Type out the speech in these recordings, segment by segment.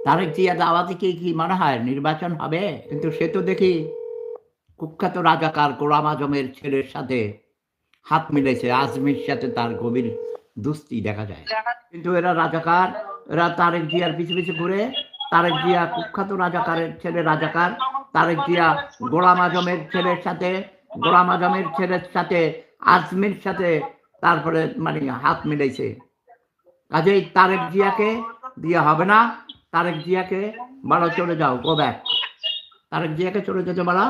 তারেক জিয়ার দাওয়াতে কি মনে হয় নির্বাচন হবে? কিন্তু সে তো দেখি কুখ্যাত রাজাকার গোলাম আজমের ছেলের সাথে হাত মিলেছে, আজমির সাথে তার গভীর দুস্তি দেখা যায়। কিন্তু এরা রাজাকার, এরা তারেক জিয়ার পিছু পিছু ঘুরে। তারেক জিয়া কুখ্যাত রাজাকারের ছেলে রাজাকার, তারেক জিয়া গোলাম আজমের ছেলের সাথে, গোলাম আজমের ছেলের সাথে আজমির সাথে তারপরে মানে হাত মিলেছে। কাজেই তারেক জিয়াকে দিয়ে হবে না। তারেক জিয়াকে বলো চলে যাও, গো ব্যাক। তারেক জিয়াকে চলে যেতে বলা।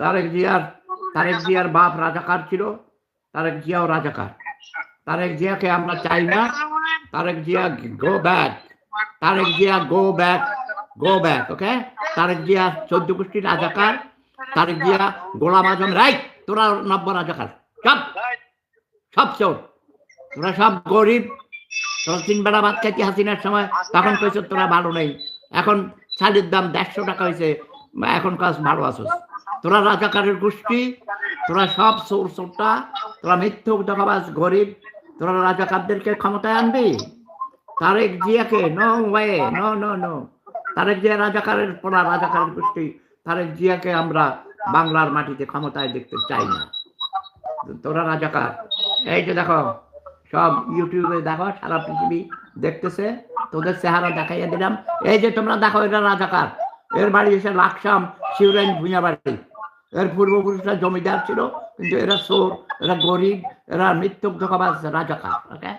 তারেক জিয়ার বাপ রাজাকার ছিল, তারেক জিয়াও রাজাকার। তারেক জিয়াকে আমরা চাই না। Tareq Zia go back, Tareq Zia go back, go back, okay? Tareq Zia 14 গোষ্ঠীর রাজাকার, তারেক জিয়া গোলাম আজম রাইট, তোরা নব্য রাজাকার, সব সব চোর, তোরা সব গরিব, তোরা 3 বেলা ভাত খাইতে হাসিনার সময়, তখন কইছ তোরা ভালো নেই, এখন চালের দাম 150 টাকা হয়েছে, এখন কাজ ভালো আছো। তোরা রাজাকারের গোষ্ঠী, তোরা সব চোর চোরটা, তোরা মিথ্যুক দগাবাজ গরিব, তোরা রাজাকারদেরকে ক্ষমতায় আনবি? তারেক জিয়াকে no way, no no no. Tarek Zia রাজাকারের পড়া, রাজাকারের গোষ্ঠী, তারেক জিয়াকে আমরা বাংলার মাটিতে ক্ষমতায় দেখতে চাই না। তোরা রাজাকার। এই যে দেখো, সব ইউটিউবে দেখো, সারা পৃথিবী দেখতেছে, তোদের চেহারা দেখাইয়া দিলাম। এই যে তোমরা দেখো, এরা রাজাকার। এর বাড়ি এসে লাকসাম শিউরাইন ভুঁইয়া বাড়ি। এর পূর্বপুরুষরা জমিদার ছিল, কিন্তু এরা চোর, এরা গরিব, এরা মৃত্যুক ধোকাবাজ রাজাকার, ওকে?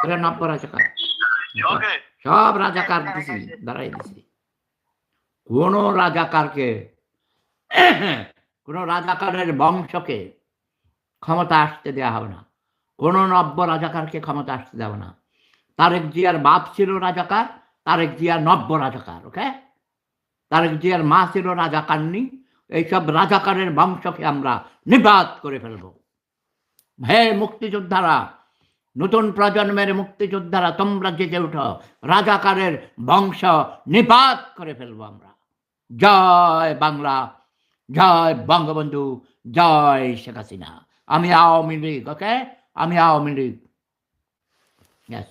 এরা নব্য রাজাকার, সব রাজাকার দিছি, দাঁড়াই দিছি। কোন রাজাকারকে, কোন রাজাকারের বংশকে ক্ষমতা আসতে দেওয়া হবে না। কোন নব্য রাজাকারকে ক্ষমতা আসতে দেওয়া না। তারেক জিয়ার বাপ ছিল রাজাকার, তারেক জিয়া নব্য রাজাকার, ওকে? তারেক জিয়ার মা ছিল রাজাকারনি। এইসব রাজাকারের বংশকে আমরা নিপাত করে ফেলবো। হে মুক্তিযোদ্ধারা, নতুন প্রজন্মের মুক্তিযোদ্ধারা, তোমরা জেগে উঠো, রাজাকারের বংশ নিপাত করে ফেলবো আমরা। জয় বাংলা, জয় বঙ্গবন্ধু, জয় শেখ হাসিনা। আমি আওয়ামী লীগ, ওকে? আমি আওয়ামী লীগ, ইয়েস।